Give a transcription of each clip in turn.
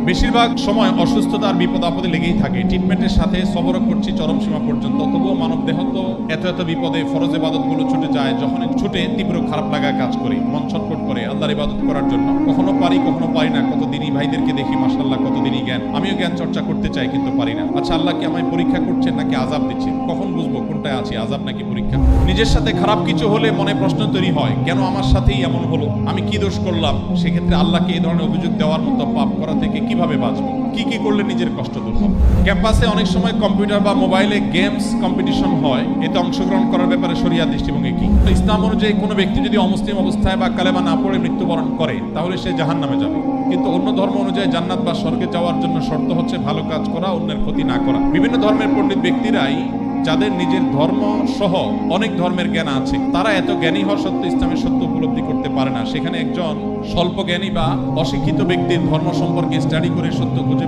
বেশিরভাগ সময় অসুস্থতা আর বিপদ আপদে লেগেই থাকে। ট্রিটমেন্টের সাথে সবর করছি চরম সীমা পর্যন্ত, তবুও মানব দেহ তো এত বিপদে ফরজ ইবাদতগুলো ছুটে যায়। যখন ছুটে তীব্র খারাপ লাগা কাজ করে, মন ছটফট করে আল্লাহর ইবাদত করার জন্য। কখনো পারি কখনো পারি না। কত দিনই ভাইদেরকে দেখি মাশাআল্লাহ, কত দিনই জ্ঞান। আমিও জ্ঞান চর্চা করতে চাই কিন্তু পারি না। আচ্ছা, আল্লাহ কি আমায় পরীক্ষা করছেন নাকি আযাব দিচ্ছেন? কখন বুঝবো কোনটায় আছি, আযাব নাকি পরীক্ষা? নিজের সাথে খারাপ কিছু হলে মনে প্রশ্ন তৈরি হয়, কেন আমার সাথেই এমন হলো, আমি কি দোষ করলাম? সেক্ষেত্রে আল্লাহকে এই ধরনের অভিযোগ দেওয়ার মতো পাপ করা থেকে কিভাবে বাঁচবো? কি করলে নিজের কষ্ট দূর হবে? ক্যাম্পাসে অনেক সময় কম্পিউটার বা মোবাইলে গেমস কম্পিটিশন হয়, এতে অংশগ্রহণ করার ব্যাপারে শরিয়াত দৃষ্টিভঙ্গি কি? ইসলাম অনুযায়ী কোনো ব্যক্তি যদি অমুসলিম অবস্থায় বা কালেমা না পড়ে মৃত্যুবরণ করে, তাহলে সে জাহান্নামে যাবে। কিন্তু অন্য ধর্ম অনুযায়ী জান্নাত বা স্বর্গে যাওয়ার জন্য শর্ত হচ্ছে ভালো কাজ করা, অন্যের ক্ষতি না করা। বিভিন্ন ধর্মের পণ্ডিত ব্যক্তিরাই, যাদের নিজের ধর্ম সহ অনেক ধর্মের জ্ঞান আছে, তারা এত জ্ঞানী হওয়া সত্ত্বেও ইসলামের সত্য উপলব্ধি করতে পারে না। সেখানে একজন স্বল্প জ্ঞানী বা অশিক্ষিত ব্যক্তির ধর্ম সম্পর্কে স্টাডি করে সত্য খুঁজে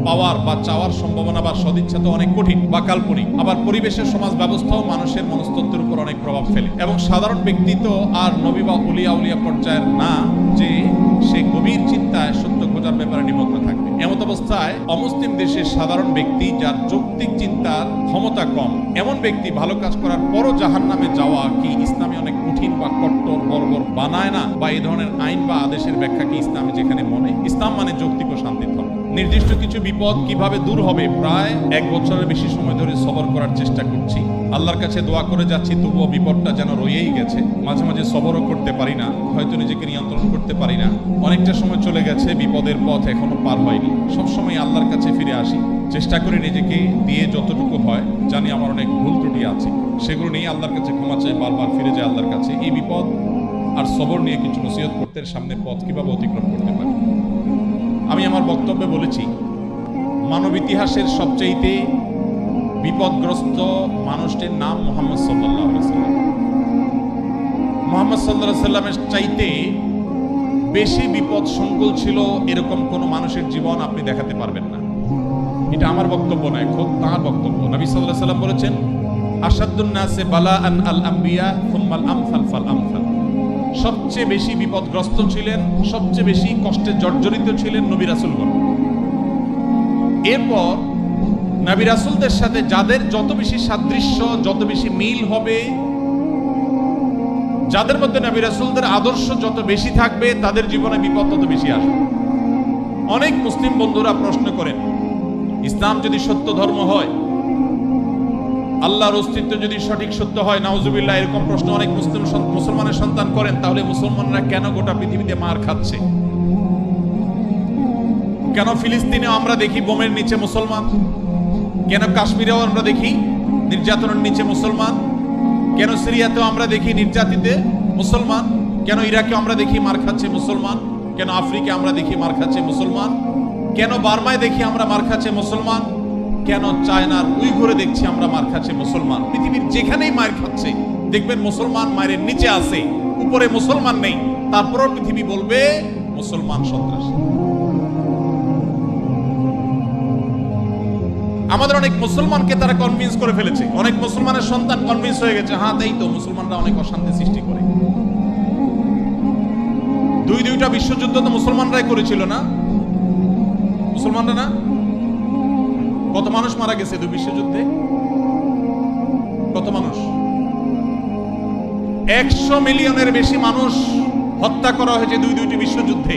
পাওয়ার বা চাওয়ার সম্ভাবনা বা সদিচ্ছা তো অনেক কঠিন বা কাল্পনিক। আবার পরিবেশের সমাজ ব্যবস্থাও মানুষের মনস্তত্ত্বের উপর অনেক প্রভাব ফেলে। এবং সাধারণ ব্যক্তি তো আর নবী বা উলিয়া পর্যায়ের না যে সে গভীর চিন্তায় সত্য খোঁজার ব্যাপারে নিমগ্ন থাকবে। এমত অবস্থায় অমুসলিম দেশের সাধারণ ব্যক্তি, যার যৌক্তিক চিন্তার ক্ষমতা কম, এমন ব্যক্তি ভালো কাজ করার পরও জাহান্নামে যাওয়া কি ইসলামে অনেক কঠিন বা কট্টর বর্বর বানায় না? বা এই ধরনের আইন বা আদেশের ব্যাখ্যা কি ইসলামে যেখানে মনে? ইসলাম মানে যৌক্তিক ও শান্তির ধর্ম। নির্দিষ্ট কিছু বিপদ কিভাবে দূর হবে, প্রায় 1 বছরের বেশি সময় ধরে সবর করার চেষ্টা করছি। আল্লাহর কাছে দোয়া করে যাচ্ছি, তবুও বিপদটা যেন রয়েই গেছে। মাঝে মাঝে সবরও করতে পারি না, হয়তো নিজেকে নিয়ন্ত্রণ করতে পারি না। অনেকটা সময় চলে গেছে, বিপদের পথ এখনো পার হয়নি। সবসময় আল্লাহর কাছে ফিরে আসি, চেষ্টা করি নিজেকে দিয়ে যতটুকু হয়। জানি আমার অনেক ভুল ত্রুটি আছে, সেগুলো নিয়ে আল্লাহর কাছে ক্ষমা চাই, বারবার ফিরে যায় আল্লাহর কাছে। এই বিপদ আর সবর নিয়ে কিছু নসিহত করতে, সামনে পথ কিভাবে অতিক্রম করতে পারি। আমি আমার বক্তব্যে বলেছি, মানব ইতিহাসের সবচেয়ে বিপদগ্রস্ত মানুষটির নাম মুহাম্মদ সাল্লাল্লাহু আলাইহি ওয়াসাল্লাম। মুহাম্মদ সাল্লাল্লাহু আলাইহি ওয়াসাল্লামের চাইতে বেশি বিপদ সংকুল ছিল এরকম কোন মানুষের জীবন আপনি দেখাতে পারবেন না। এটা আমার বক্তব্য নয়, খোদ তার বক্তব্য। নবী সাল্লাল্লাহু আলাইহি ওয়াসাল্লাম বলেছেন, আশাদ্দুন নাসে বালাআন আল আম্বিয়া সুম্মাল আমসাল ফাল আমসাল। সবচেয়ে বেশি বিপদগ্রস্ত ছিলেন, সবচেয়ে বেশি কষ্টে জর্জরিত ছিলেন নবী রাসূলগণ। এরপর নবী রাসূলদের সাথে যাদের যত বেশি সাদৃশ্য, যত বেশি মিল হবে, যাদের মধ্যে নবী রাসূলদের আদর্শ যত বেশি থাকবে, তাদের জীবনে বিপদ তত বেশি আসবে। অনেক মুসলিম বন্ধুরা প্রশ্ন করেন, ইসলাম যদি সত্য ধর্ম হয়, আল্লাহর অস্তিত্ব যদি সঠিক সত্য হয়, নাউজুবিল্লাহ, এরকম প্রশ্ন অনেক মুসলমানের সন্তান করেন, তাহলে মুসলমানরা কেন গোটা পৃথিবীতে মার খাচ্ছে? কেন ফিলিস্তিনেও আমরা দেখি বোমের নিচে মুসলমান? কেন কাশ্মীরেও আমরা দেখি নির্যাতনের নিচে মুসলমান? কেন সিরিয়াতেও আমরা দেখি নির্যাতিতে মুসলমান? কেন ইরাকে আমরা দেখি মার খাচ্ছে মুসলমান? কেন আফ্রিকা আমরা দেখি মার খাচ্ছে মুসলমান? কেন বার্মায় দেখি আমরা মার খাচ্ছে মুসলমান? কেন চায়নার উইঘুরে দেখছি আমরা মার খাচ্ছে মুসলমান? পৃথিবীর যেখানেই মার খাচ্ছে দেখবেন মুসলমান মায়ের নিচে আছে, উপরে মুসলমান নেই। তারপরও পৃথিবী বলবে মুসলমান সন্ত্রাসী। আমাদের অনেক মুসলমানকে তারা কনভিন্স করে ফেলেছে, অনেক মুসলমানের সন্তান কনভিন্স হয়ে গেছে, হ্যাঁ তাই তো, মুসলমানরা অনেক অশান্তি সৃষ্টি করে। দুইটা বিশ্বযুদ্ধ তো মুসলমানরাই করেছিল না? মুসলমানরা না? কত মানুষ মারা গেছে 2 বিশ্বযুদ্ধে? কত মানুষ? 100 মিলিয়নের বেশি মানুষ হত্যা করা হয়েছে 2টি বিশ্বযুদ্ধে।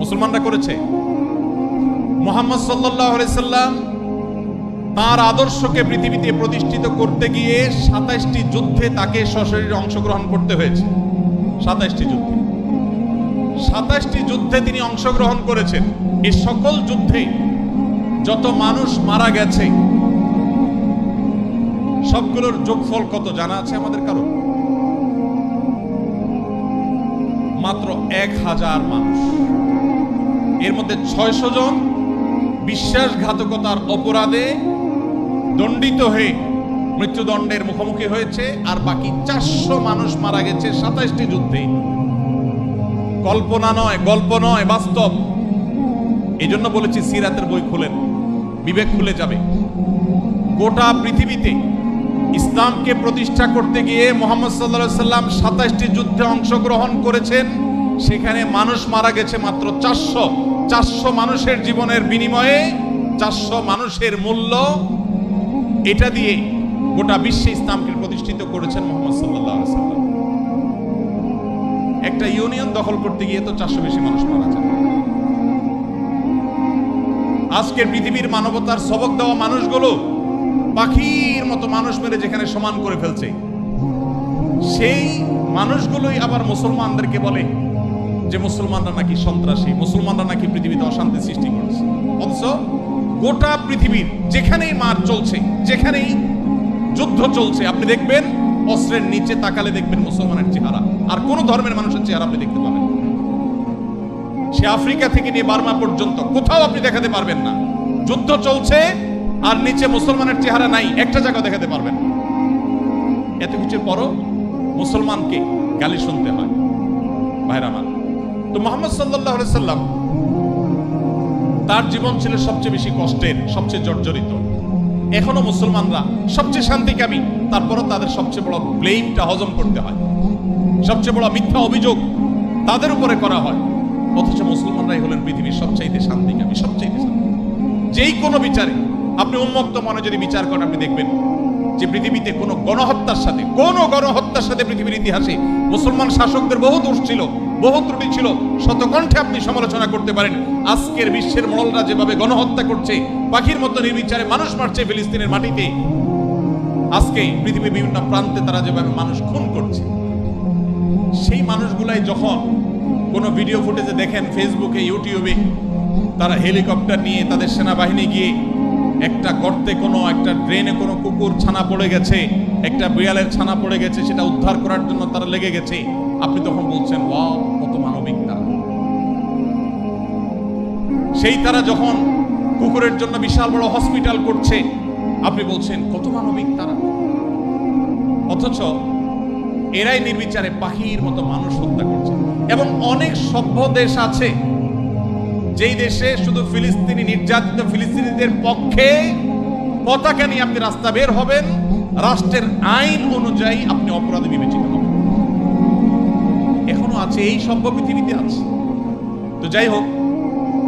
মুসলমানরা করেছে। মুহাম্মদ সাল্লাল্লাহু আলাইহি সাল্লাম তার আদর্শকে পৃথিবীতে প্রতিষ্ঠিত করতে গিয়ে 27টি যুদ্ধে তাকে সশরীরে অংশগ্রহণ করতে হয়েছে। 27টি যুদ্ধে তিনি অংশগ্রহণ করেছেন। এই সকল যুদ্ধে যত মানুষ মারা গেছে সবগুলোর যোগফল কত জানা আছে আমাদের কারো? মাত্র 1000 মানুষ। এর মধ্যে 600 জন বিশ্বাসঘাতকতার অপরাধে দণ্ডিত হয়ে মৃত্যুদণ্ডের মুখোমুখি হয়েছে, আর বাকি 400 মানুষ মারা গেছে 27টি যুদ্ধে। কল্পনা নয়, গল্প নয়, বাস্তব। এই জন্য বলেছি সিরাতের বই খুলেন, বিবেক খুলে যাবে। গোটা পৃথিবীতে ইসলামকে প্রতিষ্ঠা করতে গিয়ে মুহাম্মদ সাল্লাল্লাহু আলাইহি সাল্লাম 27টি যুদ্ধে অংশগ্রহণ করেছেন। সেখানে মানুষ মারা গেছে মাত্র 400 মানুষের জীবনের বিনিময়ে 400 মানুষের মূল্য, এটা দিয়ে গোটা বিশ্বে ইসলামকে প্রতিষ্ঠিত করেছেন মুহাম্মদ সাল্লাল্লাহু আলাইহি ওয়াসাল্লাম। একটা ইউনিয়ন দখল করতে গিয়ে তো 400 বেশি মানুষ মারা যায়। আজকের পৃথিবীর মানবতার সবক দেওয়া মানুষগুলো পাখির মতো মানুষ মেরে যেখানে সমান করে ফেলছে, সেই মানুষগুলোই আবার মুসলমানদেরকে বলে যে মুসলমানরা নাকি সন্ত্রাসী, মুসলমানরা নাকি পৃথিবীতে অশান্তি সৃষ্টি করছে। অথচ গোটা পৃথিবীর যেখানেই মার চলছে, যেখানেই যুদ্ধ চলছে, আপনি দেখবেন অস্ত্রের নিচে তাকালে দেখবেন মুসলমানের চেহারা, আর কোন ধর্মের মানুষের চেহারা আপনি দেখতে পাবেন। সে আফ্রিকা থেকে নিয়ে বার্মা পর্যন্ত কোথাও আপনি দেখাতে পারবেন না যুদ্ধ চলছে আর নিচে মুসলমানের চেহারা নাই, একটা জায়গা দেখাতে পারবেন। এত কিছুর পরও মুসলমানকে গালি শুনতে হয়। ভাইরা আমার, তো মুহাম্মদ সাল্লাল্লাহু আলাইহি সাল্লাম তার জীবন ছিল সবচেয়ে বেশি কষ্টের, সবচেয়ে জর্জরিত। এখনো মুসলমানরা সবচেয়ে শান্তিকামী, তারপরও তাদের সবচেয়ে বড় ব্লেমটা হজম করতে হয়, সবচেয়ে বড় মিথ্যা অভিযোগ তাদের উপরে করা হয়। অথচ মুসলমানরাই হলেন পৃথিবীর সবচাইতে শান্তিকামী, সবচাইতে শান্তি। যেই কোনো বিচারে আপনি উন্মুক্ত মনে যদি বিচার করেন, আপনি দেখবেন যে পৃথিবীতে কোনো গণহত্যার সাথে পৃথিবীর ইতিহাসে মুসলমান শাসকদের বহু দোষ ছিল, বহু ত্রুটি ছিল, শতকণ্ঠে আপনি সমালোচনা করতে পারেন। আজকের বিশ্বের মোড়লরা যেভাবে গণহত্যা করছে, পাখির মতো নির্বিচারে মানুষ মারছে ফিলিস্তিনের মাটিতে, আজকে পৃথিবীর বিভিন্ন প্রান্তে তারা যেভাবে মানুষ খুন করছে, সেই মানুষগুলাই যখন কোনো ভিডিও ফুটেজে দেখেন ফেসবুকে, ইউটিউবে, তারা হেলিকপ্টার নিয়ে তাদের সেনাবাহিনী গিয়ে একটা গর্তে, কোনো একটা ড্রেনে কোনো কুকুর ছানা পড়ে গেছে, একটা বিড়ালের ছানা পড়ে গেছে, সেটা উদ্ধার করার জন্য তারা লেগে গেছে, আপনি তখন বলছেন ওয়াও, কত মানবিক তারা। সেই তারা যখন কুকুরের জন্য বিশাল বড় হসপিটাল করছে, আপনি বলছেন কত মানবিক তারা। অথচ এরাই নির্বিচারে পাখির মতো মানুষ হত্যা করছে। এবং অনেক সভ্য দেশ আছে যেই দেশে শুধু ফিলিস্তিনি নির্যাতিত ফিলিস্তিনিদের পক্ষে পতাকা নিয়ে আপনি রাস্তা বের হবেন, রাষ্ট্রের আইন অনুযায়ী আপনি অপরাধী বিবেচিত হবেন। এখনো আছে, এই সভ্য পৃথিবীতে আছে। তো যাই হোক,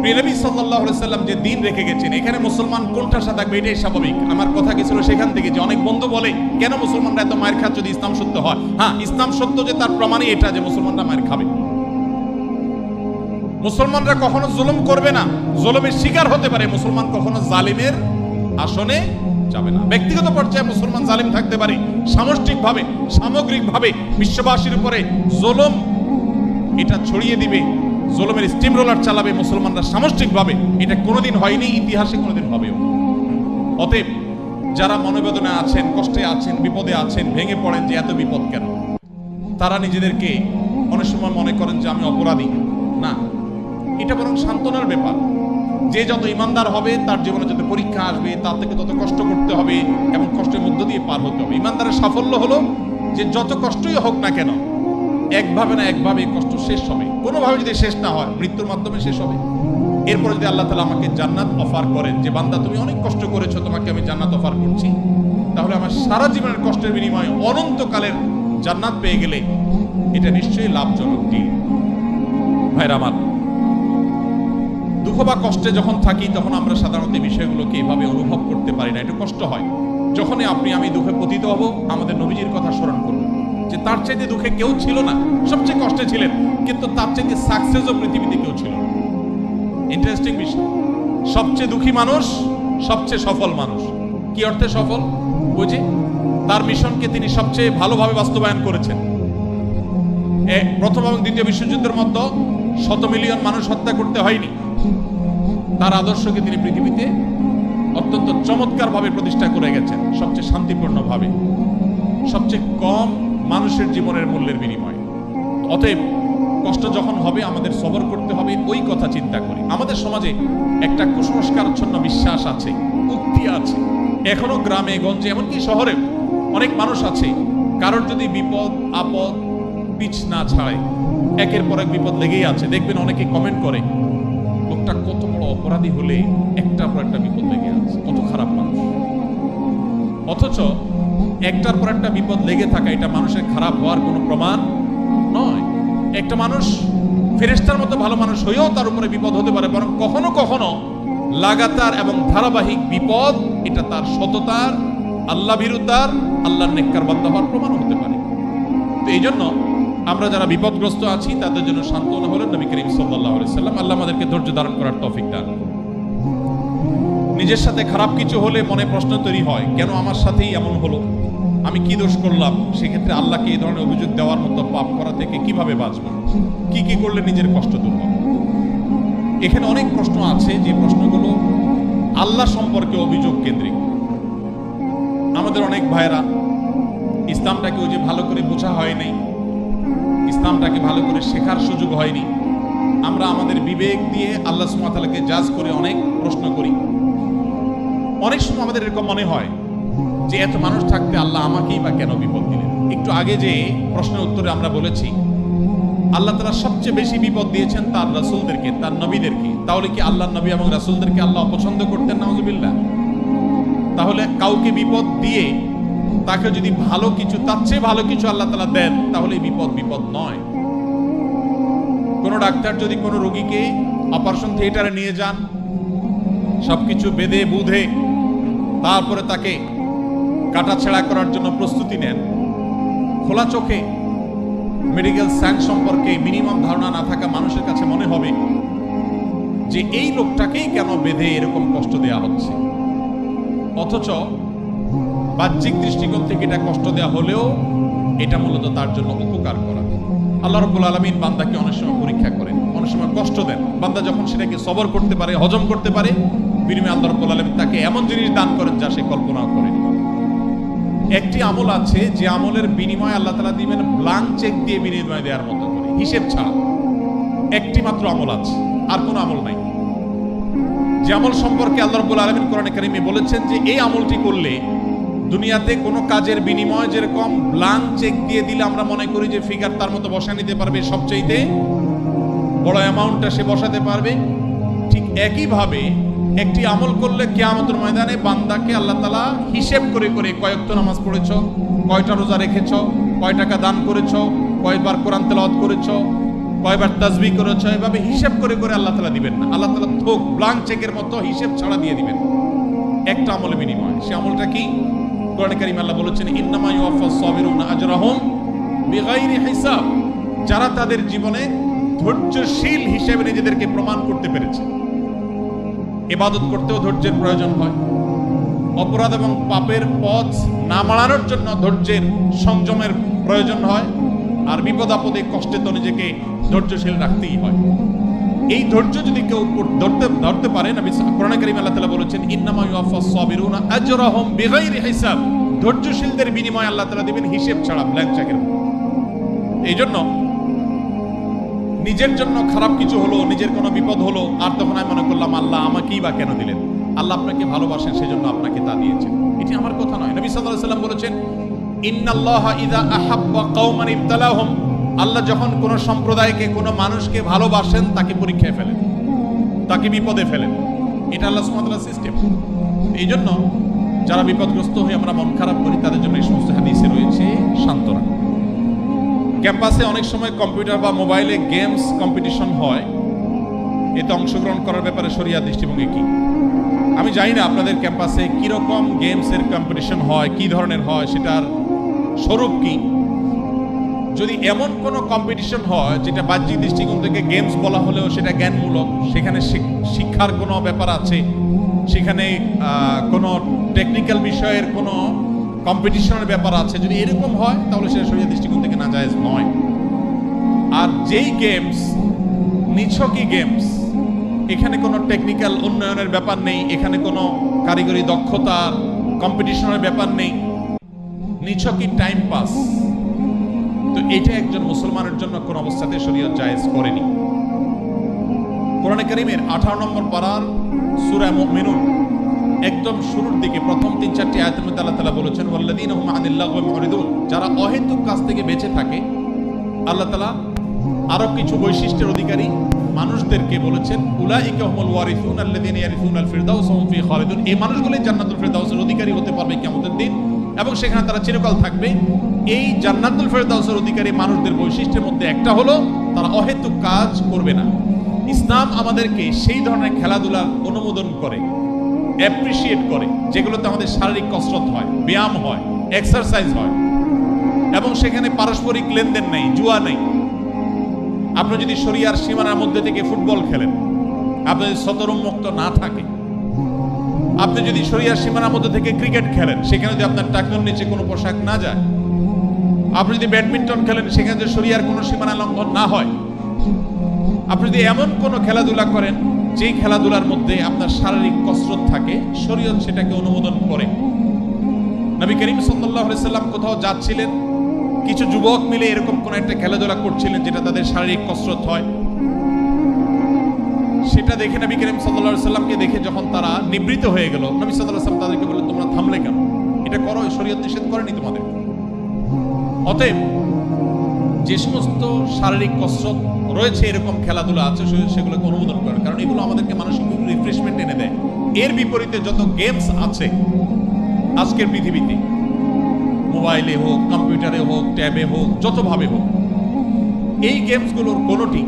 প্রিয় নবী সাল্লাল্লাহু আলাইহি সাল্লাম যে দিন রেখে গেছেন, এখানে মুসলমান কোনটা থাকবে এটাই স্বাভাবিক। আমার কথা কি ছিল সেখান থেকে যে অনেক বন্ধু বলে কেন মুসলমানরা এত মায়ের খায় যদি ইসলাম সত্য হয়। হ্যাঁ, ইসলাম সত্য যে তার প্রমাণই এটা যে মুসলমানরা মায়ের খাবে। মুসলমানরা কখনো জুলুম করবে না, জুলুমের শিকার হতে পারে, মুসলমান কখনো জালিমের আসনে যাবে না। ব্যক্তিগত পর্যায়ে মুসলমান জালিম থাকতে পারে, সামষ্টিকভাবে, সামগ্রিকভাবে বিশ্ববাসীর উপরে জুলুম এটা ছড়িয়ে দিবে, জুলুমের স্টিম রোলার চালাবে মুসলমানরা সামষ্টিকভাবে, এটা কোনোদিন হয়নি, ইতিহাসে কোনোদিন হবেও। অতএব যারা মনোবেদনা আছেন, কষ্টে আছেন, বিপদে আছেন, ভেঙে পড়েন যে এত বিপদ কেন, তারা নিজেদেরকে অনেক সময় মনে করেন যে আমি অপরাধী। না, এটা বরং সান্ত্বনার ব্যাপার। যে যত ইমানদার হবে তার জীবনে যত পরীক্ষা আসবে, তার থেকে তত কষ্ট করতে হবে এবং কষ্টের মধ্য দিয়ে পার হতে হবে। ইমানদারের সাফল্য হলো যে যত কষ্টই হোক না কেন, একভাবে না একভাবে কষ্ট শেষ হবে। কোনোভাবে যদি শেষ না হয়, মৃত্যুর মাধ্যমে শেষ হবে। এরপরে যদি আল্লাহ তাআলা আমাকে জান্নাত অফার করেন যে বান্দা তুমি অনেক কষ্ট করেছো, তোমাকে আমি জান্নাত অফার করছি, তাহলে আমার সারা জীবনের কষ্টের বিনিময়ে অনন্তকালের জান্নাত পেয়ে গেলে এটা নিশ্চয়ই লাভজনক ডিল। ভাইরা আমার, দুঃখ বা কষ্টে যখন থাকি তখন আমরা সাধারণত এই বিষয়গুলোকে এভাবে অনুভব করতে পারি না, একটু কষ্ট হয়। যখনই আপনি আমি দুঃখে পতিত হব, আমাদের নবীজির কথা স্মরণ করব যে তার চাইতে দুঃখে কেউ ছিল না, সবচেয়ে কষ্টে ছিলেন, কিন্তু তার চাইতে সাকসেসও পৃথিবীতে কেউ ছিল না। ইন্টারেস্টিং বিষয়, সবচেয়ে দুঃখী মানুষ সবচেয়ে সফল মানুষ। কি অর্থে সফল? ওই যে তার মিশনকে তিনি সবচেয়ে ভালোভাবে বাস্তবায়ন করেছেন। প্রথম এবং দ্বিতীয় বিশ্বযুদ্ধের মধ্যে 100 মিলিয়ন মানুষ হত্যা করতে হয়নি। তার আদর্শকে তিনি পৃথিবীতে অত্যন্ত চমৎকারভাবে প্রতিষ্ঠা করে গেছেন, সবচেয়ে শান্তিপূর্ণভাবে, সবচেয়ে কম মানুষের জীবনের মূল্যের বিনিময়ে। অতএব কষ্ট যখন হবে আমাদের সবর করতে হবে, ওই কথা চিন্তা করি। আমাদের সমাজে একটা কুসংস্কারাচ্ছন্ন বিশ্বাস আছে, উক্তি আছে, এখনো গ্রামে গঞ্জে এমনকি শহরে অনেক মানুষ আছে, কারোর যদি বিপদ আপদ পিছ না ছাড়ে, একের পর এক বিপদ লেগেই আছে। দেখবেন অনেকে কমেন্ট করে, লোকটা কত বড় অপরাধী হলে একটার পর একটা বিপদ লেগে আছে, কত খারাপ মানুষ। অথচ একটার পর একটা বিপদ লেগে থাকা এটা মানুষের খারাপ হওয়ার কোনো প্রমাণ নয়। একটা মানুষ ফেরেশতার মতো ভালো মানুষ হয়েও তার উপরে বিপদ হতে পারে, বরং কখনো কখনো লাগাতার এবং ধারাবাহিক বিপদ এটা তার সততার, আল্লাহ ভীরুতার, আল্লাহর নেককার বান্দা হওয়ার প্রমাণ হতে পারে। তো এই জন্য আমরা যারা বিপদগ্রস্ত আছি তাদের জন্য সান্ত্বনা হলেন নবী করিম সাল্লাল্লাহু আলাইহি সাল্লাম। আল্লাহ আমাদেরকে ধৈর্য ধারণ করার তৌফিক দান করুন। নিজের সাথে খারাপ কিছু হলে মনে প্রশ্ন তৈরি হয়, কেন আমার সাথেই এমন হলো, আমি কি দোষ করলাম? সেক্ষেত্রে আল্লাহকে এই ধরনের অভিযোগ দেওয়ার মতো পাপ করা থেকে কিভাবে বাঁচব, কি কি করলে নিজের কষ্ট দূর হবে? এখানে অনেক প্রশ্ন আছে, যে প্রশ্নগুলো আল্লাহ সম্পর্কে অভিযোগ কেন্দ্রিক। আমাদের অনেক ভাইরা ইসলামটাকে ওই যে ভালো করে বোঝা হয় নাই, ইসলামটাকে ভালো করে শেখার সুযোগ হয়নি। আমরা আমাদের বিবেক দিয়ে আল্লাহ সুবহানাহু ওয়া তাআলাকে জাজ করে অনেক প্রশ্ন করি। অনেক সময় আমাদের এরকম মনে হয় যে এত মানুষ থাকতে আল্লাহ আমাকেই বা কেন বিপদ দিলেন। একটু আগে যে প্রশ্নের উত্তরে আমরা বলেছি আল্লাহ তাআলা সবচেয়ে বেশি বিপদ দিয়েছেন তার রাসূলদেরকে, তার নবীদেরকে। তাহলে কি আল্লাহর নবী এবং রাসূলদেরকে আল্লাহ অপছন্দ করতেন? নাউযুবিল্লাহ। তাহলে কাউকে বিপদ দিয়ে তাকে যদি ভালো কিছু, তার চেয়ে ভালো কিছু আল্লাহ তাআলা দেন, তাহলে বিপদ বিপদ নয়। কোন ডাক্তার যদি কোনো রোগীকে অপারেশন থিয়েটারে নিয়ে যান, সবকিছু বেঁধে বুঝে তারপরে তাকে কাটাছেঁড়া করার জন্য প্রস্তুতি নেন, খোলা চোখে মেডিকেল সায়েন্স সম্পর্কে মিনিমাম ধারণা না থাকা মানুষের কাছে মনে হবে যে এই লোকটাকেই কেন বেঁধে এরকম কষ্ট দেওয়া হচ্ছে। অথচ বাহ্যিক দৃষ্টিকোণ থেকে এটা কষ্ট দেওয়া হলেও এটা মূলত তার জন্য উপকার করা। আল্লাহ রাব্বুল আলামিন বান্দাকে অনেক সময় পরীক্ষা করেন, অনেক সময় কষ্ট দেন। বান্দা যখন সেটাকে সবর করতে পারে, হজম করতে পারে, বিনিময়ে আল্লাহ রাব্বুল আলামিন তাকে এমন জিনিস দান করেন যা সে কল্পনাও করেন। একটি আমল আছে যে আমলের বিনিময়ে আল্লাহ তাআলা দিবেন ব্ল্যাঙ্ক চেক দিয়ে বিনিময় দেওয়ার মতো করে, হিসেব ছাড়া। একটি মাত্র আমল আছে, আর কোনো আমল নাই। যে আমল সম্পর্কে আল্লাহ রাব্বুল আলামিন কোরআনে কারীমে বলেছেন যে এই আমলটি করলে দুনিয়াতে কোনো কাজের বিনিময় যেরকম ব্ল্যাঙ্ক চেক দিয়ে দিলে আমরা মনে করি যে ফিগার তার মতো বসা নিতে পারবে, সবচাইতে বড় অ্যামাউন্টটা সে বসাতে পারবে, ঠিক একইভাবে একটি আমল করলে কিয়ামতের ময়দানে বান্দাকে আল্লাহ তাআলা হিসেব করে করে কয় ওয়াক্ত নামাজ পড়েছো, কয়টা রোজা রেখেছো, কয় টাকা দান করেছো, কয়বার কোরআন তেলাওয়াত করেছো, কয়বার তাসবিহ করেছো, এভাবে হিসেব করে করে আল্লাহ তাআলা দিবেন না। আল্লাহ তাআলা থোক ব্ল্যাঙ্ক চেকের মতো হিসেব ছাড়া দিয়ে দিবেন একটা আমলের বিনিময়। সে আমলটা কি? কোরআনে কারীমে আল্লাহ বলেছেন ইন্নামা ইউওয়াফাস সাবিরুনা আজরাহুম বিগাইরি হিসাব। যারা তাদের জীবনে ধৈর্যশীল হিসেবে নিজেদেরকে প্রমাণ করতে পেরেছে। ইবাদত করতেও ধৈর্যের প্রয়োজন হয়, অপরাধ এবং পাপের পথ না মাড়ানোর জন্য ধৈর্যের সংযমের প্রয়োজন হয়, আর বিপদ আপদে কষ্টে তো নিজেকে ধৈর্যশীল রাখতেই হয়। এই ধৈর্য যদি কেউ ধরতে পারে, নবী কোরআনে কারীমে আল্লাহ তাআলা বলেছেন ইন্নামা ইউওয়াফাস সাবিরুনা আজরাহুম বিগাইরি হিসাব। ধৈর্যশীলদের বিনিময় আল্লাহ তাআলা দিবেন হিসেব ছাড়া, ব্ল্যাঙ্ক চেকের। এই জন্য নিজের জন্য খারাপ কিছু হলো, নিজের কোনো বিপদ হলো, আর তখন আমি মনে করলাম আল্লাহ আমাকেই বা কেন দিলেন। আল্লাহ আপনাকে ভালোবাসেন, সেজন্য আপনাকে তা দিয়েছেন। এটি আমার কথা নয়। নবী সাল্লাল্লাহু আলাইহি ওয়াসাল্লাম বলেছেন ইন্নাল্লাহা ইযা আহাব্বা কওমান ইবতালাহুম। আল্লাহ যখন কোন সম্প্রদায়কে, কোন মানুষকে ভালোবাসেন তাকে পরীক্ষায় ফেলেন, তাকে বিপদে ফেলেন। এটা আল্লাহ সুবহানাহু ওয়া তাআলার সিস্টেম। এই জন্য যারা বিপদগ্রস্ত হয়ে আমরা মন খারাপ করি তাদের জন্য এই সমস্ত হাদিসে রয়েছে সান্ত্বনা। ক্যাম্পাসে অনেক সময় কম্পিউটার বা মোবাইলে গেমস কম্পিটিশন হয়, এতে অংশগ্রহণ করার ব্যাপারে শরিয়া দৃষ্টিভঙ্গি কি? আমি জানি না আপনাদের ক্যাম্পাসে কিরকম গেমসের কম্পিটিশন হয়, কি ধরনের হয়, সেটার স্বরূপ কি। যদি এমন কোনো কম্পিটিশন হয় যেটা বাহ্যিক দৃষ্টিকোণ থেকে গেমস বলা হলেও সেটা জ্ঞানমূলক, সেখানে শিক্ষার কোনো ব্যাপার আছে, সেখানে কোনো টেকনিক্যাল বিষয়ের কোনো কম্পিটিশনের ব্যাপার আছে, যদি এরকম হয় তাহলে সেটা শরীয়তের দৃষ্টিকোণ থেকে নাজায়েজ নয়। আর যেই গেমস নিছকই গেমস, এখানে কোনো টেকনিক্যাল উন্নয়নের ব্যাপার নেই, এখানে কোনো কারিগরি দক্ষতার কম্পিটিশনের ব্যাপার নেই, নিছকই টাইম পাস, তো এটা একজন মুসলমানের জন্য কোন অবস্থাতে শরীয়ত জায়েজ করেনি। কোরআনে কারীমের 18 নম্বর পারার সূরা মুমিনুন একদম শুরুর দিকে প্রথম 3-4টি আয়াতের মধ্যে আল্লাহ তাআলা বলেছেন ওয়াল্লাযীনা হুম আনিল লাগওয়ি মুরিদুন। যারা অহেতুক কাজ থেকে বেঁচে থাকে, আল্লাহ তাআলা আরো কিছু বৈশিষ্ট্যের অধিকারী মানুষদেরকে বলেছেন উলাইকা হুমুল ওয়ারিসুন আল্লাযীনা ইয়ারিসুনাল ফিরদাউস ওয়া হুম ফি খালিদুন। এই মানুষগুলোই জান্নাতুল ফিরদাউসের অধিকারী হতে পারবে কিয়ামতের দিন, এবং সেখানে তারা চিরকাল থাকবে। এই জান্নাতুল ফেরদাউসের অধিকারী মানুষদের বৈশিষ্ট্যের মধ্যে একটা হলো তারা অহেতুক কাজ করবে না। ইসলাম আমাদেরকে সেই ধরনের খেলাধুলা অনুমোদন করে, অ্যাপ্রিসিয়েট করে, যেগুলোতে আমাদের শারীরিক কসরত হয়, ব্যায়াম হয়, এক্সারসাইজ হয়, এবং সেখানে পারস্পরিক লেনদেন নেই, জুয়া নেই। আপনি যদি শরিয়ার সীমানার মধ্যে থেকে ফুটবল খেলেন, আপনি যদি শতরুন্মুক্ত না থাকে, আপনি যদি শরিয়ার সীমানার মধ্যে থেকে ক্রিকেট খেলেন, সেখানে যদি আপনার টাকনুর নিচে কোনো পোশাক না যায়, আপনি যদি ব্যাডমিন্টন খেলেন, সেখানে যদি শরিয়ার কোনো সীমানা লঙ্ঘন না হয়, আপনি যদি এমন কোনো খেলাধুলা করেন যেই খেলাধুলার মধ্যে আপনার শারীরিক কসরত থাকে, শরীয়ত সেটাকে অনুমোদন করে। নবী করিম সাল্লাল্লাহু আলাইহি সাল্লাম কোথাও যাচ্ছিলেন, কিছু যুবক মিলে এরকম কোন একটা খেলাধুলা করছিলেন যেটা তাদের শারীরিক কসরত হয়, সেটা দেখে নবী করিম সাল্লাল্লাহু আলাইহি সাল্লামকে দেখে যখন তারা নিবৃত হয়ে গেল, নবী সাল্লাল্লাহু আলাইহি সাল্লাম তাদেরকে বললেন, তোমরা থামলে কেন? এটা করো, শরীয়ত নিষেধ করেনি তোমাদের। অতএব যে সমস্ত শারীরিক কসরত রয়েছে, এরকম খেলাধুলা আছে, সেগুলোকে অনুমোদন করে, কারণ এগুলো আমাদেরকে মানসিক রিফ্রেশমেন্ট এনে দেয়। এর বিপরীতে যত গেমস আছে আজকের পৃথিবীতে, মোবাইলে হোক, কম্পিউটারে হোক, ট্যাবে হোক, যতভাবে হোক, এই গেমসগুলোর কোনোটি,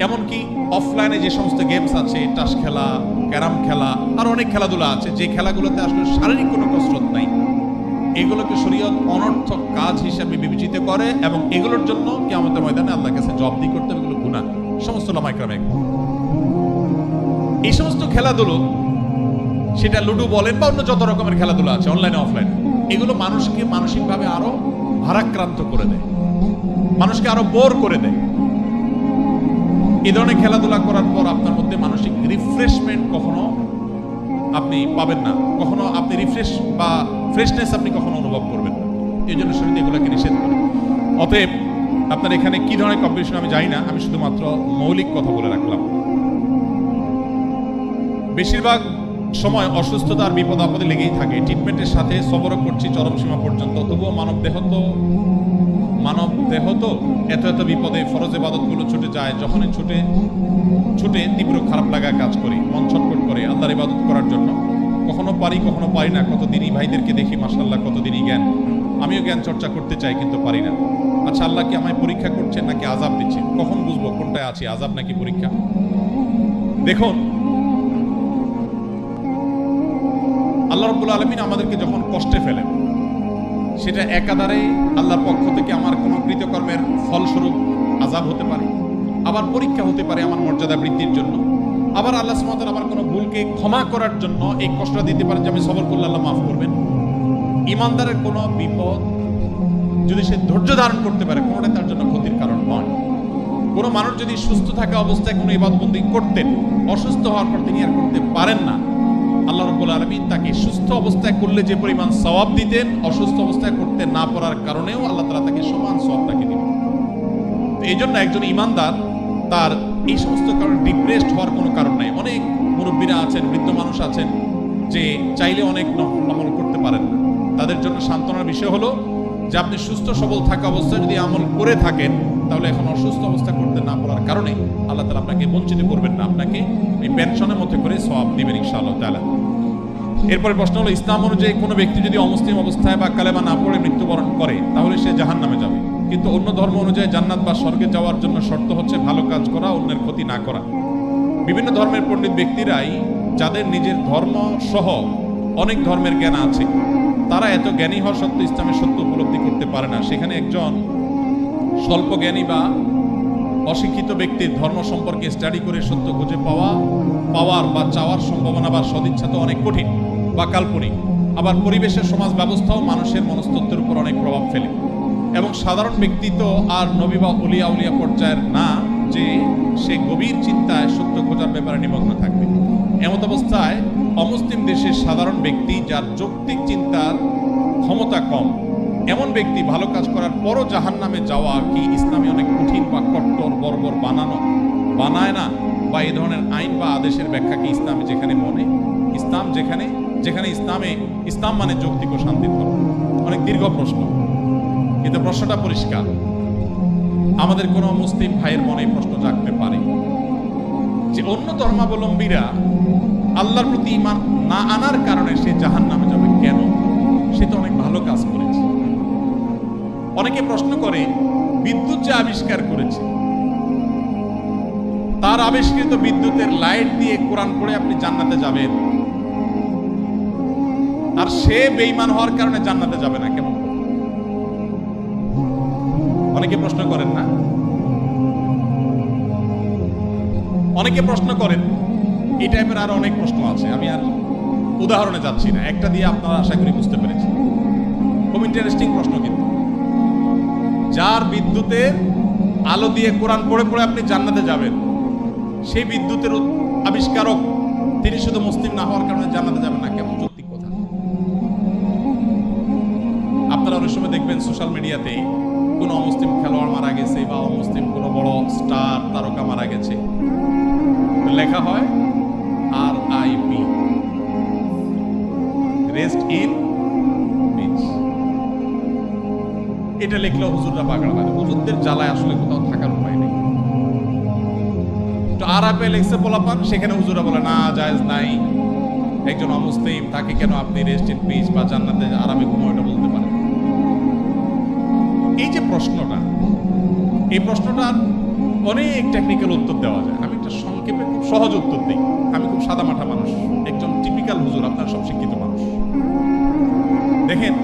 এমনকি অফলাইনে যে সমস্ত গেমস আছে, টাস খেলা, ক্যারাম খেলা, আর অনেক খেলাধুলা আছে, যে খেলাগুলোতে আসলে শারীরিক কোনো কসরত নাই, এগুলোকে শরীয়ত অনর্থক কাজ হিসাবে বিবেচিত করে, এবং এগুলোর জন্য কিয়ামতের ময়দানে আল্লাহর কাছে জবাবদিহি করতে হবে, এগুলো গুনাহ। সমস্ত উলামায়ে কেরাম এই সমস্ত খেলাধুলো, সেটা লুডো বলেন বা অন্য যত রকমের খেলাধুলা আছে অনলাইনে অফলাইনে, এগুলো মানুষকে মানসিকভাবে আরো ভারাক্রান্ত করে দেয়, মানুষকে আরো বোর করে দেয়। এই ধরনের খেলাধুলা করার পর আপনার মধ্যে মানসিক রিফ্রেশমেন্ট কখনো আপনি পাবেন না, কখনো আপনি রিফ্রেশ বা ফ্রেশনেস আপনি কখনো অনুভব করবেন না। এই জন্য শরীর এগুলোকে নিষেধ করে। অতএব আপনার এখানে কি ধরনের কম্পিটিশন আমি জানি না, আমি শুধুমাত্র মৌলিক কথা বলে রাখলাম। বেশিরভাগ সময় অসুস্থতা আর বিপদ আপদে লেগেই থাকে, ট্রিটমেন্টের সাথে সবরও করছি চরম সীমা পর্যন্ত, তবুও মানব দেহ তো এত এত বিপদে ফরজ ইবাদতগুলো ছুটে যায়, যখনই ছুটে তীব্র খারাপ লাগা কাজ করি, মন ছটফট করে আল্লাহর ইবাদত করার জন্য। কখনো পারি, কখনো পারি না। কতদিনই ভাইদেরকে দেখি, মাশাআল্লাহ, কতদিনই জ্ঞান, আমিও জ্ঞান চর্চা করতে চাই, কিন্তু পারি না। আচ্ছা, আল্লাহ কি আমায় পরীক্ষা করছেন নাকি আযাব দিচ্ছেন? কখন বুঝবো কোনটায় আছি, আযাব নাকি পরীক্ষা? দেখুন, আল্লাহ রাব্বুল আলামিন আমাদেরকে যখন কষ্টে ফেলেন, সেটা একাধারে আল্লাহর পক্ষ থেকে আমার কোনো কৃতকর্মের ফলস্বরূপ আযাব হতে পারে, আবার পরীক্ষা হতে পারে আমার মর্যাদা বৃদ্ধির জন্য, আবার আল্লাহ সুবহানাহু ওয়া তাআলা আমার কোনো ভুলকে ক্ষমা করার জন্য এই কষ্ট দিতে পারেন যে আমি সবর করলে আল্লাহ মাফ করবেন। ঈমানদারের কোনো বিপদ যদি সে ধৈর্য ধারণ করতে পারে, কোনোটাই তার জন্য ক্ষতির কারণ নয়। কোনো মানুষ যদি সুস্থ থাকা অবস্থায় কোনো ইবাদতবন্দি করতেন, অসুস্থ হওয়ার পর তিনি আর করতে পারেন না, আল্লাহ রাব্বুল আলামিন তাকে সুস্থ অবস্থায় করলে যে পরিমাণ সওয়াব দিতেন, অসুস্থ অবস্থায় করতে না পারার কারণেও আল্লাহ তাআলা তাকে সমান সওয়াব তাকে দিবেন। এই জন্য একজন ঈমানদার তার এই সমস্ত কারণে ডিপ্রেসড হওয়ার কোনো কারণ নাই। অনেক মুরব্বীরা আছেন, বৃদ্ধ মানুষ আছেন, যে চাইলে অনেক আমল করতে পারেন না। তাদের জন্য সান্ত্বনার বিষয় হলো যে আপনি সুস্থ সবল থাকা অবস্থায় যদি আমল করে থাকেন, তাহলে এখন অসুস্থ অবস্থা করতে না পারার কারণে আল্লাহ তাআলা আপনাকে বঞ্চিত করবেন না, আপনাকে এই পেনশনের মধ্যে করে সওয়াব দিবেন ইনশাআল্লাহ তাআলা। এরপরে প্রশ্ন হলো, ইসলাম অনুযায়ী কোনো ব্যক্তি যদি অমুসলিম অবস্থায় বা কালেমা না পড়ে মৃত্যুবরণ করে, তাহলে সে জাহান্নামে যাবে, কিন্তু অন্য ধর্ম অনুযায়ী জান্নাত বা স্বর্গে যাওয়ার জন্য শর্ত হচ্ছে ভালো কাজ করা, অন্যের ক্ষতি না করা। বিভিন্ন ধর্মের পণ্ডিত ব্যক্তিরাই, যাদের নিজের ধর্ম সহ অনেক ধর্মের জ্ঞান আছে, তারা এত জ্ঞানী হওয়া সত্ত্বেও ইসলামের সত্য উপলব্ধি করতে পারে না। সেখানে একজন স্বল্প জ্ঞানী বা অশিক্ষিত ব্যক্তির ধর্ম সম্পর্কে স্টাডি করে সত্য খুঁজে পাওয়ার বা চাওয়ার সম্ভাবনা বা সদিচ্ছা তো অনেক কঠিন বা কাল্পনিক। আবার পরিবেশের সমাজ ব্যবস্থাও মানুষের মনস্তত্ত্বের উপর অনেক প্রভাব ফেলে, এবং সাধারণ ব্যক্তি তো আর নবী বা উলিয়া পর্যায়ের না যে সে গভীর চিন্তায় সত্য খোঁজার ব্যাপারে নিমগ্ন থাকবে। এমত অবস্থায় অমুসলিম দেশের সাধারণ ব্যক্তি, যার যৌক্তিক চিন্তার ক্ষমতা কম, এমন ব্যক্তি ভালো কাজ করার পরও জাহান্নামে যাওয়া কি ইসলামে অনেক কঠিন বা কট্টর বর্বর বানায় না? বা এই ধরনের আইন বা আদেশের ব্যাখ্যা কি ইসলামে যেখানে ইসলাম মানে যৌক্তিক ও শান্তির ধর্ম? অনেক দীর্ঘ প্রশ্ন, কিন্তু প্রশ্নটা পরিষ্কার। আমাদের কোনো মুসলিম ভাইয়ের মনে প্রশ্ন জাগতে পারে যে অন্য ধর্মাবলম্বীরা আল্লাহর প্রতি ঈমান না আনার কারণে সে জাহান্নামে যাবে কেন? সে তো অনেক ভালো কাজ করেছে। অনেকে প্রশ্ন করে বিদ্যুৎ যে আবিষ্কার করেছে, তার আবিষ্কৃত বিদ্যুতের লাইট দিয়ে কোরআন পড়ে আপনি জান্নাতে যাবেন, আর সে বেঈমান হওয়ার কারণে জান্নাতে যাবে না, কেমন? অনেকে প্রশ্ন করেন না? অনেকে প্রশ্ন করেন। এই টাইপের আরো অনেক প্রশ্ন আছে, আমি আর উদাহরণে যাচ্ছি না, একটা দিয়ে আপনারা আশা করি বুঝতে পেরেছি। খুব ইন্টারেস্টিং প্রশ্ন কিন্তু। যার বিদ্যুতের আলো দিয়ে কোরআন পড়ে পড়ে আপনি জান্নাতে যাবেন, সেই বিদ্যুতের আবিষ্কারক তিনি শুধু মুসলিম না হওয়ার কারণে জান্নাতে যাবেন না, কেমন যৌক্তিক কথা? আপনারা অনেক সময় দেখবেন সোশ্যাল মিডিয়াতে কোনো অমুসলিম খেলোয়াড় মারা গেছে বা অমুসলিম কোনো বড় স্টার তারকা মারা গেছে, লেখা হয় RIP, রেস্ট ইন পিস। এটা লিখলে হুজুররা পাগল হয়। হুজুরদের জ্বালায় আসলে কোথাও থাকার উপায় নেই। তো RIP লিখছে পোলাপান, সেখানে হুজুররা বলে না, জায়েজ নাই, একজন অমুসলিম, তাকে কেন আপনি রেস্ট ইন পিস বা জান্নাতে আরামে ঘুমাও এটা বলতে পারেন? এই যে প্রশ্নটা, এই প্রশ্নটার অনেক টেকনিক্যাল উত্তর দেওয়া যায়। আমি একটা সংক্ষেপে খুব সহজ উত্তর দিই। আমি খুব সাদামাটা মানুষ, একজন টিপিক্যাল হুজুর, আপনারা সব শিক্ষিত মানুষ। দেখেন,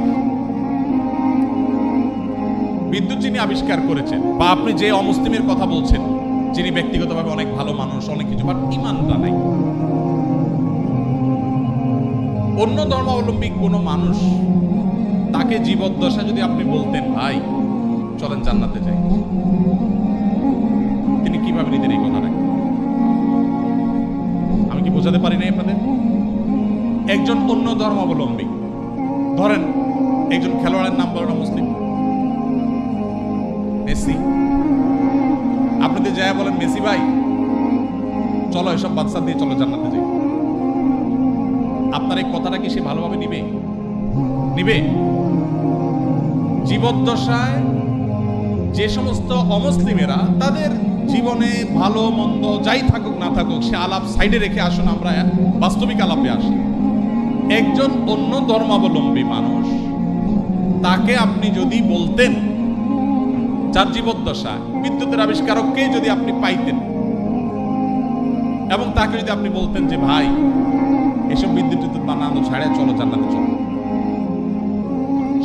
বিদ্যুৎ যিনি আবিষ্কার করেছেন বা আপনি যে অমুসলিমের কথা বলছেন, যিনি ব্যক্তিগতভাবে অনেক ভালো মানুষ, অনেক কিছু, বাট ইমানটা নাই, অন্য ধর্মাবলম্বী কোনো মানুষ তাকে জীবদ্দশা যদি আপনি বলতেন ভাই চলেন জান্নাতে যাই, তিনি কিভাবে নিতেন এই কথাটাকে? আমি কি বোঝাতে পারি নাই আপনাদের? একজন অন্য ধর্মাবলম্বী, ধরেন একজন খেলোয়াড়ের নাম বলেন মুসলিম, মেসি, আপনি তো যায় বলেন মেসি ভাই চলো এসব বাচ্চা দিয়ে চলো জান্নাতে যাই, আপনার এই কথাটা কি সে ভালোভাবে নিবে? নিবে? জীবদ্দশায় যে সমস্ত অমুসলিমেরা তাদের জীবনে ভালো মন্দ যাই থাকুক না থাকুক, সে আলাপ সাইডে রেখে আসুন, আমরা বাস্তবিক আলাপে আসি। একজন অন্য ধর্মাবলম্বী মানুষ, তাকে আপনি যদি বলতেন, যার জীবদ্দশায় বিদ্যুতের আবিষ্কারককে যদি আপনি পাইতেন এবং তাকে যদি আপনি বলতেন যে ভাই এসব বিদ্যুৎ বানানো ছাড়া চলো জান্নাতে চলো,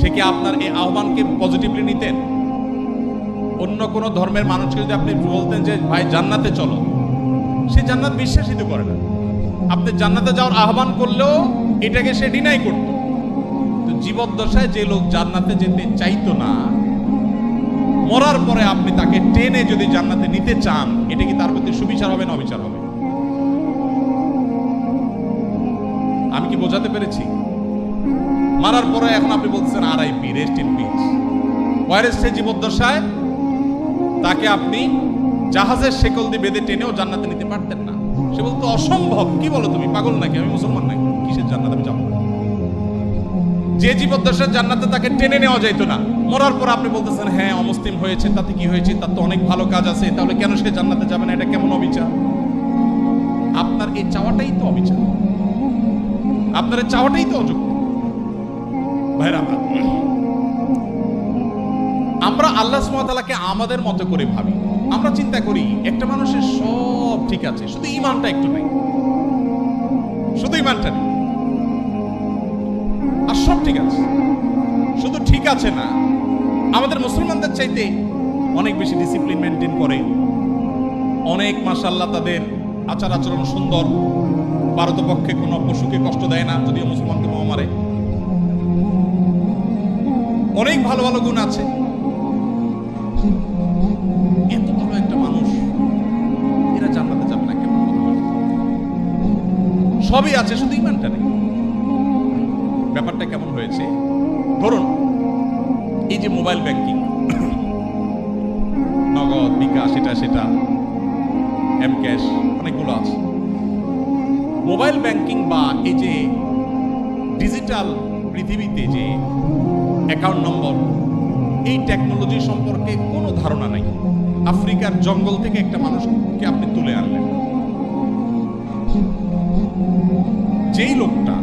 সে কি আপনার এই আহ্বানকে পজিটিভলি নিতেন? অন্য কোন ধর্মের মানুষকে যদি আপনি বলতেন যে ভাই জান্নাতে চলো, সে জান্নাত বিশ্বাসিত করে না। আপনি জান্নাতে যাওয়ার আহ্বান করলেও এটাকে সে ডিনাই করত। তো জীবদ্দশায় যে লোক জান্নাতে যেতে চাইতো না, মরার পরে আপনি তাকে টেনে যদি জান্নাতে নিতে চান, এটা কি তার প্রতি সুবিচার হবে না অবিচার হবে? আমি কি বোঝাতে পেরেছি? মারার পরে এখন আপনি বলছেন RIP, রেস্ট ইন পিস। ওয়ারেস সে জীবদ্দশায় তাকে আপনি জাহাজের শেকল দিয়ে বেঁধে টেনেও জান্নাতে নিতে পারতেন না। সে বলতো অসম্ভব, কি বলো তুমি, পাগল নাকি, আমি মুসলমান নাকি, কিসের জান্নাতে আমি যাবো? যে জীবদ্দশায় জান্নাতে তাকে টেনে নেওয়া যাইতো না, মরার পর আপনি বলতেছেন হ্যাঁ অমুসলিম হয়েছে, তাতে কি হয়েছে, তার তো অনেক ভালো কাজ আছে, তাহলে কেন সে জান্নাতে যাবে না? এটা কেমন অবিচার? আপনার এই চাওয়াটাই তো অবিচার, আপনার এই চাওয়াটাই তো অযোগ্য। ভাইরা, আমরা আল্লাহ সুবহানাহু ওয়া তাআলাকে আমাদের মতো করে ভাবি। আমরা চিন্তা করি একটা মানুষের সব ঠিক আছে, শুধু ঈমানটা একটু নেই, শুধু ঈমানটা নেই, আর সব ঠিক আছে। শুধু ঠিক আছে না, আমাদের মুসলমানদের চাইতে অনেক বেশি ডিসিপ্লিন মেনটেন করে, অনেক মাশাআল্লাহ তাদের আচার আচরণ সুন্দর, পারতপক্ষে কোনো পশুকে কষ্ট দেয় না, যদিও মুসলমানকে বোমা মারে, অনেক ভালো ভালো গুণ আছে। এত ভালো একটা মানুষ, এরা জান্নাতে যাবে না কেমন? সবই আছে, শুধু ঈমানটা নেই। ব্যাপারটা কেমন হয়েছে? ধরুন এই যে মোবাইল ব্যাংকিং, নগদ, বিকাশ, সেটা এম ক্যাশ, অনেকগুলো আছে। মোবাইল ব্যাংকিং বা এই যে ডিজিটাল পৃথিবীতে যে অ্যাকাউন্ট নম্বর, এই টেকনোলজি সম্পর্কে কোনো ধারণা নাই। আফ্রিকার জঙ্গল থেকে একটা মানুষকে আপনি তুলে আনলেন, যেই লোকটা,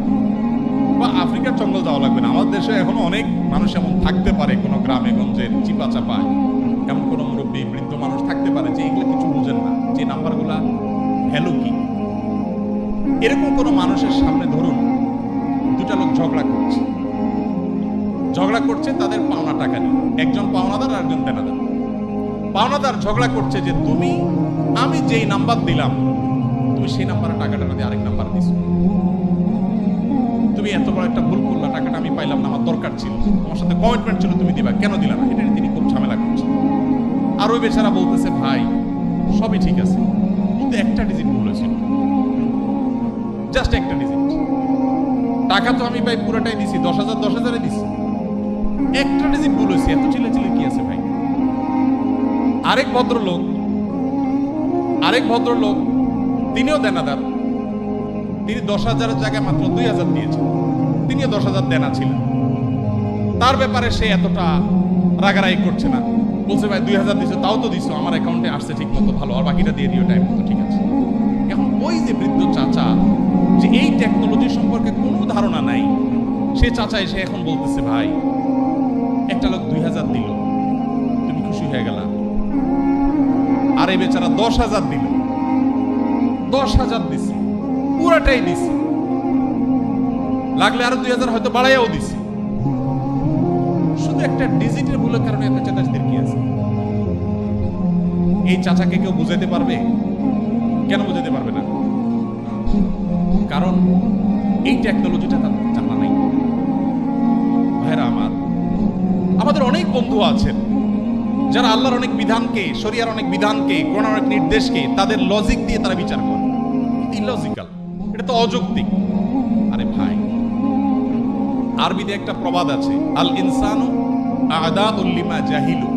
বা আফ্রিকার জঙ্গল যাওয়া লাগবে না। আমাদের দেশে এখনো অনেক মানুষ এমন থাকতে পারে, কোনো গ্রামে গঞ্জের চিপা চাপায় এমন কোনো মুরব্বী বৃদ্ধ মানুষ থাকতে পারে যে এগুলো কিছু বুঝেন না, যে নাম্বারগুলা ভ্যালু কি। এরকম কোনো মানুষের সামনে ধরুন দুটা লোক ঝগড়া করছে তাদের পাওনা টাকা নিয়ে, একজন পাওনাদার আর একজন দেনাদার। পাওনাদার ঝগড়া করছে যে আমি যেই নাম্বার দিলাম তুমি সেই নাম্বারে টাকাটা না দিয়ে আরেক নাম্বার দিছো, তুমি এত বড় একটা ভুল করলা, টাকাটা আমি পাইলাম না, আমার দরকার ছিল, আমার সাথে কমিটমেন্ট ছিল তুমি দিবা, কেন দিলা না? এটা তিনি খুব ঝামেলা করছে। আর ওই বেচারা বলতেছে ভাই সবই ঠিক আছে, কিন্তু একটা ডিজিট ভুল হয়েছিল, জাস্ট একটা ডিজিট। টাকা তো আমি ভাই পুরোটাই দিছি, 10,000 10,000 দিছি, একটা ডিজিট ভুল হয়েছে, এত চিল্লাচিল্লি কি আছে ভাই? আরেক ভদ্রলোক তিনিও দেনাদার, তিনি 10,000 জায়গায় মাত্র 2,000 দিয়েছেন, তিনিও 10,000 দেনা ছিলেন। তার ব্যাপারে সে এতটা রাগারাগি করছে না, বলছে ভাই 2,000 দিছো, তাও তো দিছো, আমার অ্যাকাউন্টে আসছে ঠিক মতো, ভালো, আর বাকিটা দিয়ে দিও টাইম মতো, ঠিক আছে। এখন ওই যে বৃদ্ধ চাচা, যে এই টেকনোলজি সম্পর্কে কোনো ধারণা নাই, সে চাচা এসে এখন বলতেছে ভাই একটা লোক 2,000 দিল, তুমি খুশি হয়ে গেলা, আর এই বেচারা 10,000 দিল, 10,000 দিছে, পুরাটাই দিছে, লাগলে আরো 2,000 হয়তো বাড়াইয়াও দিছে, শুধু একটা ডিজিটের ভুলের কারণে এত চেতাচেতির কি আছে? এই চাচাকে কেউ বুঝাইতে পারবে? কেন বুঝাইতে পারবে না? কারণ এই টেকনোলজিটা তার জানা নাই। ভাইরা আমার, আমাদের অনেক বন্ধু আছেন যারা আল্লাহর অনেক বিধানকে, শরিয়ার অনেক বিধানকে, কোরআনের অনেক নির্দেশকে তাদের লজিক দিয়ে তারা বিচার করে। ইলজিক্যাল, এটা তো অযৌক্তিক। আরে ভাই, আরবিতে একটা প্রবাদ আছে, আল ইনসানু আদাউল লিমা জাহিলু।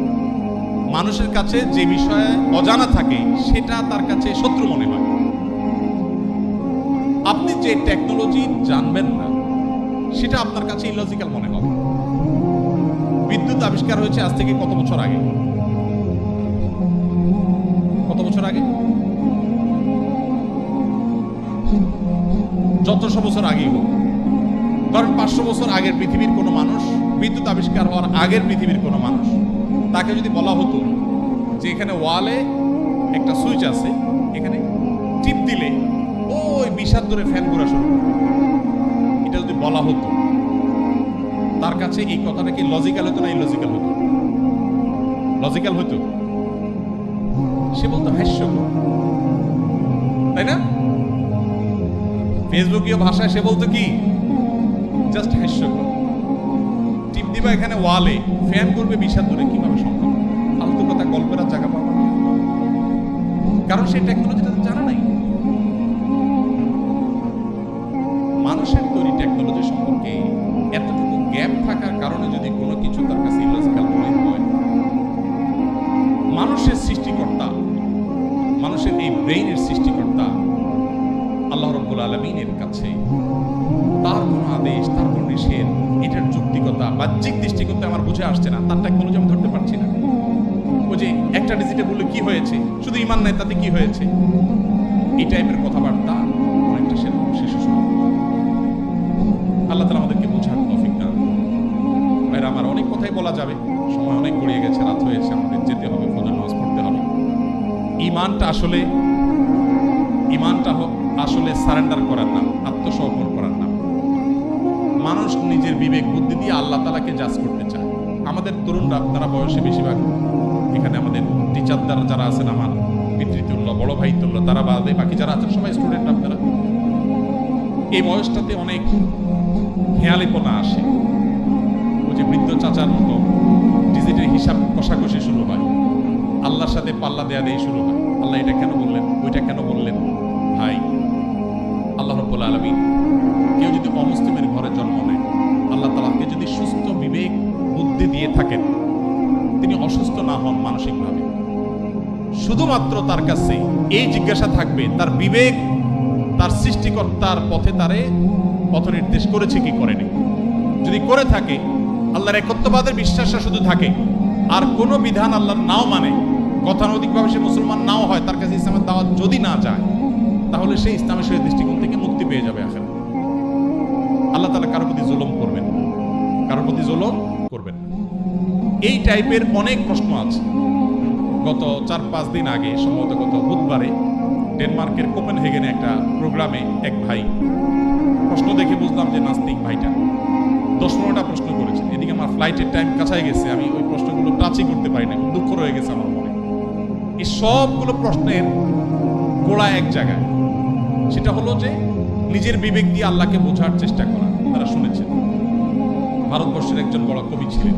মানুষের কাছে যে বিষয়ে অজানা থাকে সেটা তার কাছে শত্রু মনে হয়। আপনি যে টেকনোলজি জানবেন না সেটা আপনার কাছে ইলজিক্যাল মনে হবে। বিদ্যুৎ আবিষ্কার হয়েছে আজ থেকে কত বছর আগে? কত বছর আগে? যতশো বছর আগেই হোক, কারণ 500 বছর আগের পৃথিবীর কোনো মানুষ, বিদ্যুৎ আবিষ্কার হওয়ার আগের পৃথিবীর কোনো মানুষ, তাকে যদি বলা হতো যে এখানে ওয়ালে একটা সুইচ আছে, এখানে টিপ দিলে ওই 20 হাত ধরে ফ্যান ঘোরা শুরু করবে, এটা যদি বলা হতো, তার কাছে এই কথাটা কি লজিক্যাল হতো না ইলজিক্যাল হতো? লজিক্যাল হতো। সে বলতো হাস্যকর, তাই না? ফেসবুকীয় ভাষায় সে বলতো কি, জাস্ট হাস্যকর। টিপ দিবা এখানে ওয়ালে, ফ্যান করবে 20 হাত ধরে, কিভাবে সম্ভব? ফালতু কথা, গল্পের আর জায়গা পাবো না, কারণ সেই টেকনোলজিটা জানা নাই। মানুষের তৈরি টেকনোলজি সম্পর্কে এতটুকু গ্যাপ থাকার কারণে যদি কোনো কিছু তার কাছে ইলজিক্যাল মনে হয়, মানুষের সৃষ্টিকর্তা, মানুষের এই ব্রেইনের সৃষ্টিকর্তা আল্লাহ রাব্বুল আলামিনের কাছে তার কোনো আদেশ, তার কোনো নিষেধ, এটার যৌক্তিকতা, বাহ্যিক দৃষ্টিকোণে আমার বুঝে আসছে না, তার টেকনোলজি আমি ধরতে পারছি না। ওই যে একটা ডিজিটে বললে কি হয়েছে, শুধু ইমান নাই তাতে কি হয়েছে, এই টাইপের কথাবার্তা অনেকটা শিশু শুরু। আল্লাহ তাআলা আমাদেরকে বোঝার তৌফিক দান। ভাইরা আমার, অনেক কথাই বলা যাবে, সময় অনেক গড়িয়ে গেছে, রাত হয়েছে, আমাদের যেতে হবে, ফজর নামাজ পড়তে হবে। ইমানটা আসলে সারেন্ডার করার নাম, আত্মসমর্পণ করার নাম। মানুষ নিজের বিবেক বুদ্ধি দিয়ে আল্লাহ তাআলাকে জাজ করতে চায়। আমাদের তরুণরা, আপনারা বয়সে বেশিরভাগ, এখানে আমাদের টিচারদার যারা আছেন, আমার পিতৃতুল্য, বড় ভাই তুল্য, তারা বাদে বাকি যারা আছেন সবাই স্টুডেন্ট। আপনারা এই বয়সটাতে অনেক হেয়ালিপনা আসে, ওই যে বৃদ্ধ চাচার মতো ডিজিটের হিসাব কষাকষি শুরু হয়, আল্লাহর সাথে পাল্লা দেয়া দিয়ে শুরু হয়। আল্লাহ এটা কেন বললেন, ওইটা কেন বললেন? ভাই, আল্লাহ রাব্বুল আলামিন কেউ যদি অমুসলিমের ঘরে জন্ম নেয়, আল্লাহ তাআলাকে যদি সুস্থ বিবেক বুদ্ধি দিয়ে থাকেন, তিনি অসুস্থ না হন মানসিকভাবে, শুধুমাত্র তার কাছে এই জিজ্ঞাসা থাকবে তার বিবেক তার সৃষ্টিকর্তার পথে তারে পথ নির্দেশ করেছে কি করেনি। যদি করে থাকে, আল্লাহর একত্ববাদের বিশ্বাসটা শুধু থাকে, আর কোনো বিধান আল্লাহর নাও মানে, গতানুগতিকভাবে সে মুসলমান নাও হয়, তার কাছে ইসলামের দাওয়াত যদি না যায়, তাহলে সে ইসলামের দৃষ্টিকোণ থেকে মুক্তি পেয়ে যাবে আখিরাতে। আল্লাহ তাআলা কারো প্রতি জুলুম করবেন না। জুলুম করবেন না। এই টাইপের অনেক প্রশ্ন আছে। গত 4-5 দিন আগে সম্ভবত গত বুধবারে ডেনমার্কের কোপেনহেগেনে একটা প্রোগ্রামে এক ভাই, প্রশ্ন দেখে বুঝলাম যে নাস্তিক ভাইটা 10-15টা প্রশ্ন করেছেন। এদিকে আমার ফ্লাইটের টাইম কাছাই গেছে, আমি ওই প্রশ্নগুলো টাচই করতে পারি না, খুব দুঃখ রয়ে গেছে আমার মনে। এই সবগুলো প্রশ্নের গোড়া এক জায়গায়, সেটা হলো যে নিজের বিবেক দিয়ে আল্লাহকে বোঝার চেষ্টা করা। তারা শুনেছেন ভারতবর্ষের একজন বড় কবি ছিলেন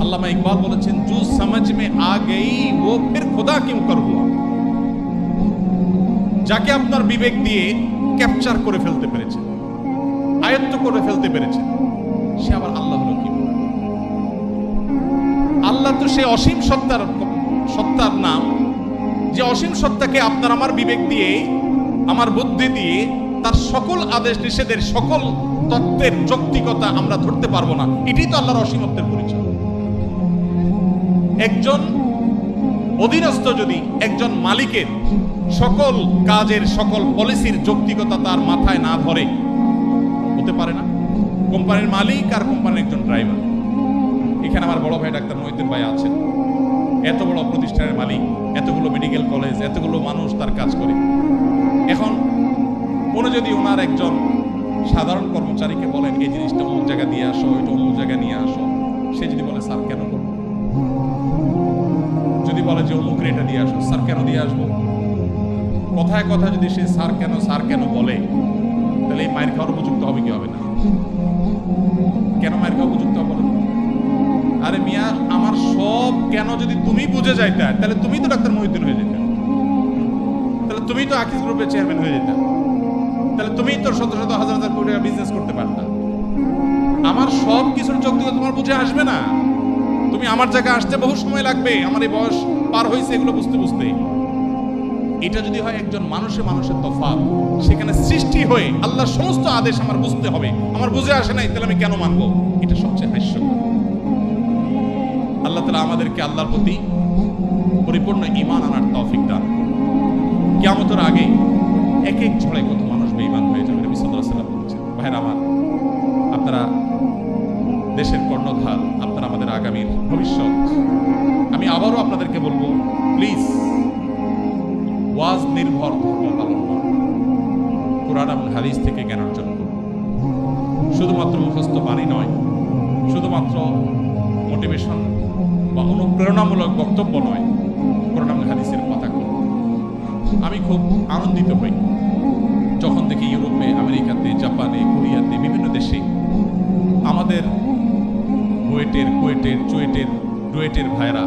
আল্লামা ইকবাল, বলেছেন জু সমঝ মে আ গই वो फिर खुदा क्यों कर हुआ। যাকে আপনার বিবেক দিয়ে ক্যাপচার করে ফেলতে পেরেছে, আয়ত্ত করে ফেলতে পেরেছে, সে আবার আল্লাহ হলো কি? আল্লাহ তো সে অসীম সত্তার নাম, যে অসীম সত্তাকে আপনার আমার বিবেক দিয়ে, আমার বুদ্ধি দিয়ে তার সকল আদেশ নিষেধের সকল তত্ত্বের যৌক্তিকতা আমরা ধরতে পারবো না। এটাই তো আল্লাহর অসীমত্বের পরিচয়। একজন অধীনস্থ যদি একজন মালিকের সকল কাজের সকল পলিসির যৌক্তিকতা তার মাথায় না ধরে, হতে পারে না। কোম্পানির মালিক আর কোম্পানির একজন ড্রাইভার। এখানে আমার বড় ভাই ডাক্তার মহিউদ্দিন ভাই আছেন, এত বড় প্রতিষ্ঠানের মালিক, এতগুলো মেডিকেল কলেজ, এতগুলো মানুষ তার কাজ করে। এখন উনি যদি ওনার একজন সাধারণ কর্মচারীকে বলেন এই জিনিসটা অমুক জায়গা দিয়ে আসো, এটা অমুক জায়গায় নিয়ে আসো, সে যদি বলে স্যার কেন করবো, যদি বলে যে অমুক রেটা দিয়ে আসো, স্যার কেন দিয়ে আসবো, কথায় কথা যদি সে স্যার কেন বলে, তাহলে এই মায়ের খাওয়ার উপযুক্ত হবে কি হবে না? কেন মায়ের খাওয়া উপযুক্ত হবে? আরে মিয়া, আমার সব কেন যদি তুমি বুঝে যাইতে, তাহলে তুমি তো ডাক্তার মহিউদ্দিন হয়ে যেতে, তাহলে তুমি তো আকিস গ্রুপের চেয়ারম্যান হয়ে যেতে, তাহলে তুমি তো শত শত হাজার হাজার কোটি টাকা বিজনেস করতে পারতা। আমার সব কিছুর যৌক্তিকতা তোমার বুঝে আসবে না। তুমি আমার জায়গায় আসতে বহু সময় লাগবে, আমার এই বয়স পার হয়েছে এগুলো বুঝতে। এটা যদি হয় একজন মানুষের তফাৎ, সেখানে সৃষ্টি হয়ে আল্লাহর সমস্ত আদেশ আমার বুঝতে হবে, আমার বুঝে আসে নাই, তাহলে আমি কেন মানবো? এটা সবচেয়ে হাস্যকর। আল্লাহ তাআলা আমাদেরকে আল্লাহর প্রতি পরিপূর্ণ ঈমান আনার তৌফিক দান করুন। কিয়ামতের আগে এক এক ঝড়ে কত মানুষ বেঈমান হয়ে যাবে, নবী সাল্লাল্লাহু আলাইহি ওয়াসাল্লাম বলেছেন। ভাইরা আমার, আপনারা দেশের কর্ণধার, আপনারা আমাদের আগামীর ভবিষ্যৎ। আমি আবারও আপনাদেরকে বলবো, প্লিজ ওয়াজ নির্ভর ধর্ম পালন করুন, কোরআন এবং হাদিস থেকে জ্ঞান অর্জন করুন। শুধুমাত্র মুখস্থ বাণী নয়, শুধুমাত্র মোটিভেশন বা অনুপ্রেরণামূলক বক্তব্য নয়, কোরআন এবং হাদিসের কথা করুন। আমি খুব আনন্দিত হই যখন দেখি ইউরোপে, আমেরিকাতে, জাপানে, কোরিয়াতে, বিভিন্ন দেশে আমাদের কুয়েটের ভাইরা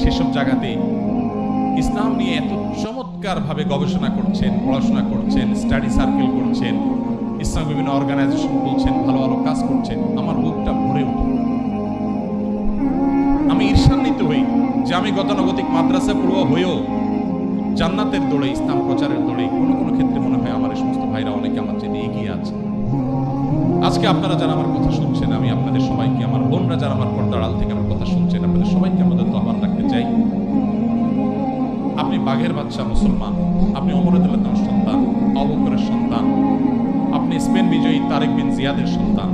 সেসব জায়গাতে ইসলাম নিয়ে এত চমৎকারভাবে গবেষণা করছেন, পড়াশোনা করছেন, স্টাডি সার্কেল করছেন, ইসলাম বিভিন্ন অর্গানাইজেশন বলছেন, ভালো ভালো কাজ করছেন। আমার বুকটা ভরে ওঠে। আমি ঈর্ষান্বিত হই যে আমি গতানুগতিক মাদ্রাসা পড়ুয়া হয়েও জান্নাতের দৌড়ে, ইসলাম প্রচারের দৌড়ে কোনো ক্ষেত্রে মনে হয় আমার এই সমস্ত ভাইরা অনেকে আমার চেয়ে এগিয়ে আছে। আজকে আপনারা যারা আমার কথা শুনছেন, আমি আপনাদের সবাইকে, আমার বোনরা যারা আমার পর্দার আড়াল থেকে আমার কথা শুনছেন, আপনাদের সবাইকে আমাদের আহ্বান রাখতে চাই। আপনি বাঘের বাচ্চা মুসলমান, আপনি ওমর রাদিয়াল্লাহু আনহুর সন্তান, আবু বকরের সন্তান, আপনি স্পেন বিজয়ী তারেক বিন জিয়াদের সন্তান।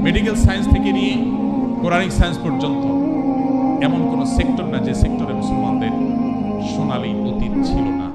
মেডিকেল সায়েন্স থেকে নিয়ে কোরআনিক সায়েন্স পর্যন্ত এমন কোন সেক্টর না যে সেক্টরে মুসলমানদের সোনালী অতীত ছিল না।